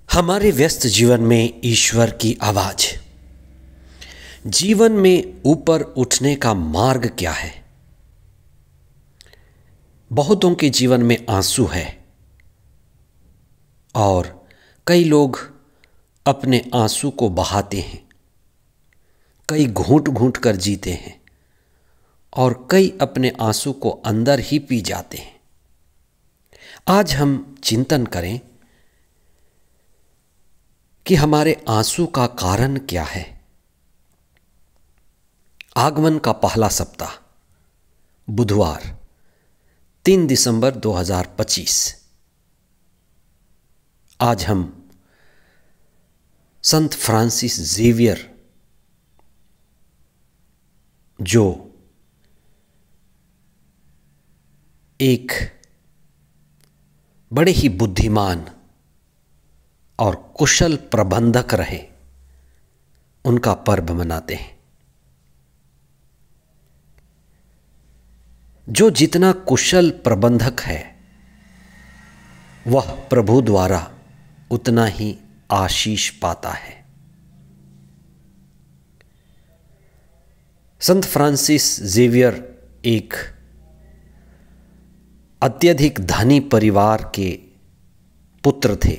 हमारे व्यस्त जीवन में ईश्वर की आवाज। जीवन में ऊपर उठने का मार्ग क्या है? बहुतों के जीवन में आंसू है और कई लोग अपने आंसू को बहाते हैं, कई घूंट घूंट कर जीते हैं और कई अपने आंसू को अंदर ही पी जाते हैं। आज हम चिंतन करें कि हमारे आंसू का कारण क्या है। आगमन का पहला सप्ताह, बुधवार 3 दिसंबर 2025। आज हम संत फ्रांसिस जेवियर, जो एक बड़े ही बुद्धिमान और कुशल प्रबंधक रहे, उनका पर्व मनाते हैं। जो जितना कुशल प्रबंधक है वह प्रभु द्वारा उतना ही आशीष पाता है। संत फ्रांसिस जेवियर एक अत्यधिक धनी परिवार के पुत्र थे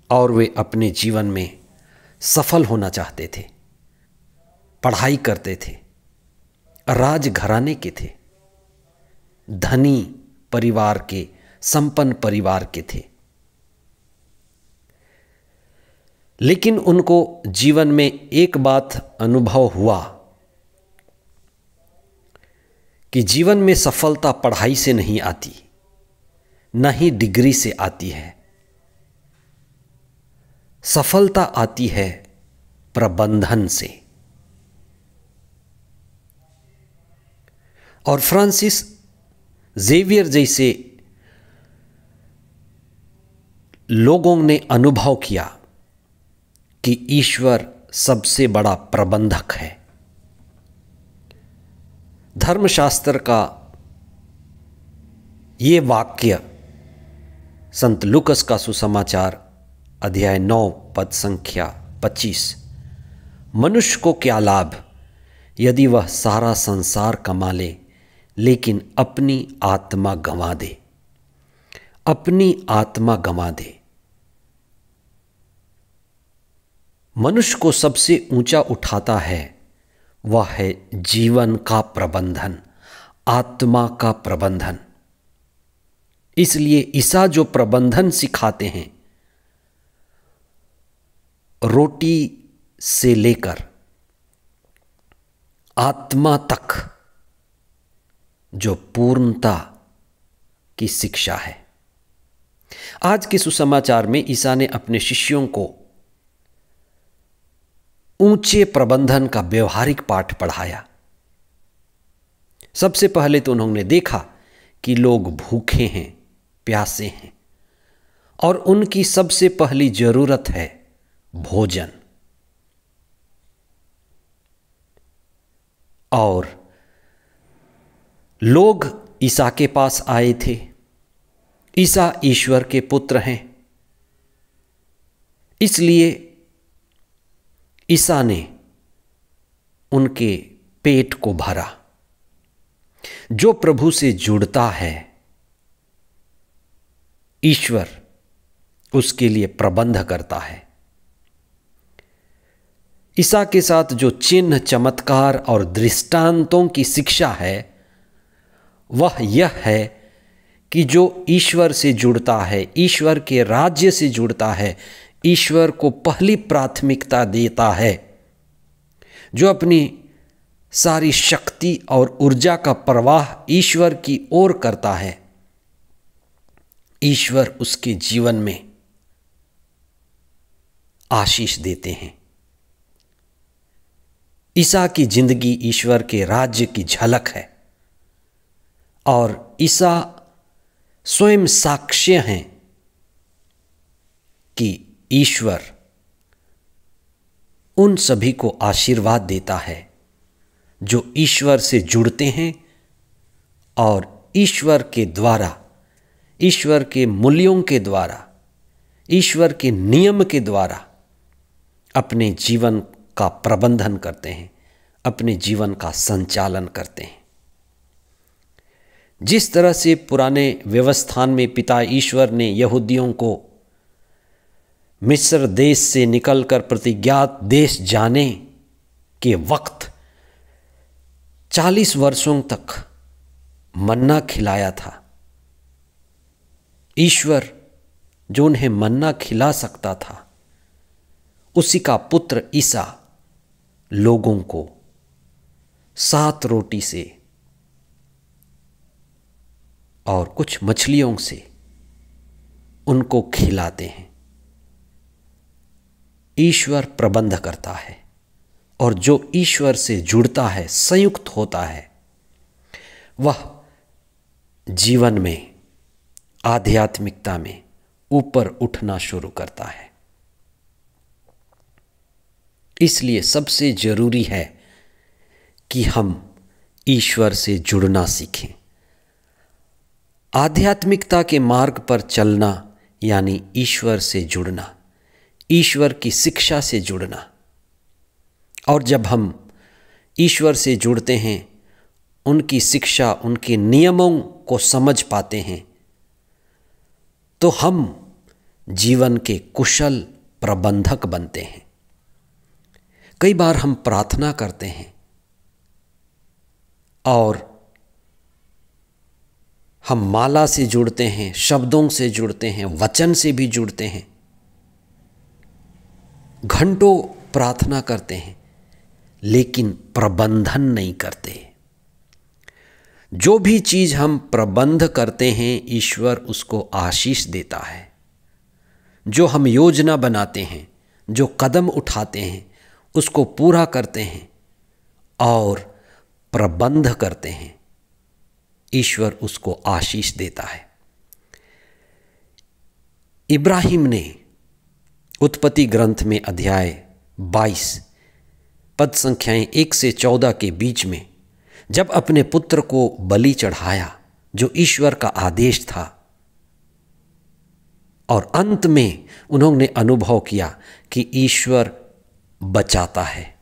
और वे अपने जीवन में सफल होना चाहते थे। पढ़ाई करते थे, राजघराने के थे, धनी परिवार के, संपन्न परिवार के थे। लेकिन उनको जीवन में एक बात अनुभव हुआ कि जीवन में सफलता पढ़ाई से नहीं आती, न ही डिग्री से आती है। सफलता आती है प्रबंधन से। और फ्रांसिस जेवियर जैसे लोगों ने अनुभव किया कि ईश्वर सबसे बड़ा प्रबंधक है। धर्मशास्त्र का ये वाक्य संत लूकस का सुसमाचार अध्याय 9 पद संख्या 25, मनुष्य को क्या लाभ यदि वह सारा संसार कमा ले लेकिन अपनी आत्मा गंवा दे। अपनी आत्मा गंवा दे। मनुष्य को सबसे ऊंचा उठाता है वह है जीवन का प्रबंधन, आत्मा का प्रबंधन। इसलिए ईसा जो प्रबंधन सिखाते हैं, रोटी से लेकर आत्मा तक जो पूर्णता की शिक्षा है। आज के सुसमाचार में ईसा ने अपने शिष्यों को ऊंचे प्रबंधन का व्यवहारिक पाठ पढ़ाया। सबसे पहले तो उन्होंने देखा कि लोग भूखे हैं, प्यासे हैं और उनकी सबसे पहली जरूरत है भोजन। और लोग ईसा के पास आए थे। ईसा ईश्वर के पुत्र हैं, इसलिए ईसा ने उनके पेट को भरा। जो प्रभु से जुड़ता है, ईश्वर उसके लिए प्रबंध करता है। ईसा के साथ जो चिन्ह, चमत्कार और दृष्टांतों की शिक्षा है वह यह है कि जो ईश्वर से जुड़ता है, ईश्वर के राज्य से जुड़ता है, ईश्वर को पहली प्राथमिकता देता है, जो अपनी सारी शक्ति और ऊर्जा का प्रवाह ईश्वर की ओर करता है, ईश्वर उसके जीवन में आशीष देते हैं। ईसा की जिंदगी ईश्वर के राज्य की झलक है और ईसा स्वयं साक्ष्य हैं कि ईश्वर उन सभी को आशीर्वाद देता है जो ईश्वर से जुड़ते हैं और ईश्वर के द्वारा, ईश्वर के मूल्यों के द्वारा, ईश्वर के नियम के द्वारा अपने जीवन का प्रबंधन करते हैं, अपने जीवन का संचालन करते हैं। जिस तरह से पुराने व्यवस्थान में पिता ईश्वर ने यहूदियों को मिस्र देश से निकलकर प्रतिज्ञात देश जाने के वक्त 40 वर्षों तक मन्ना खिलाया था, ईश्वर जो उन्हें मन्ना खिला सकता था, उसी का पुत्र ईसा लोगों को 7 रोटी से और कुछ मछलियों से उनको खिलाते हैं। ईश्वर प्रबंध करता है और जो ईश्वर से जुड़ता है, संयुक्त होता है, वह जीवन में, आध्यात्मिकता में ऊपर उठना शुरू करता है। इसलिए सबसे जरूरी है कि हम ईश्वर से जुड़ना सीखें। आध्यात्मिकता के मार्ग पर चलना यानी ईश्वर से जुड़ना, ईश्वर की शिक्षा से जुड़ना। और जब हम ईश्वर से जुड़ते हैं, उनकी शिक्षा, उनके नियमों को समझ पाते हैं, तो हम जीवन के कुशल प्रबंधक बनते हैं। कई बार हम प्रार्थना करते हैं और हम माला से जुड़ते हैं, शब्दों से जुड़ते हैं, वचन से भी जुड़ते हैं, घंटों प्रार्थना करते हैं, लेकिन प्रबंधन नहीं करते। जो भी चीज हम प्रबंध करते हैं, ईश्वर उसको आशीष देता है। जो हम योजना बनाते हैं, जो कदम उठाते हैं, उसको पूरा करते हैं और प्रबंध करते हैं, ईश्वर उसको आशीष देता है। इब्राहिम ने उत्पत्ति ग्रंथ में अध्याय 22 पद संख्याएं 1 से 14 के बीच में जब अपने पुत्र को बलि चढ़ाया, जो ईश्वर का आदेश था, और अंत में उन्होंने अनुभव किया कि ईश्वर बचाता है।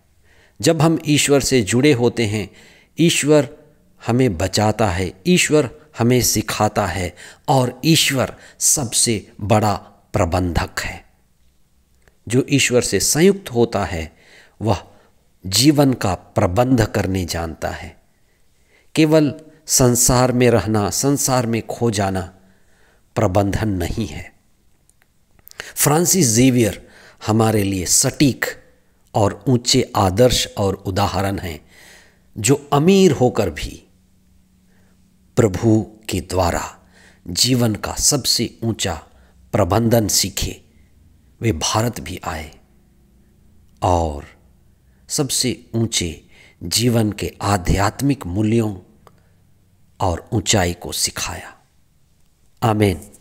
जब हम ईश्वर से जुड़े होते हैं, ईश्वर हमें बचाता है, ईश्वर हमें सिखाता है और ईश्वर सबसे बड़ा प्रबंधक है। जो ईश्वर से संयुक्त होता है वह जीवन का प्रबंध करने जानता है। केवल संसार में रहना, संसार में खो जाना प्रबंधन नहीं है। फ्रांसिस जेवियर हमारे लिए सटीक और ऊंचे आदर्श और उदाहरण हैं, जो अमीर होकर भी प्रभु के द्वारा जीवन का सबसे ऊंचा प्रबंधन सीखे। वे भारत भी आए और सबसे ऊंचे जीवन के आध्यात्मिक मूल्यों और ऊंचाई को सिखाया। आमीन।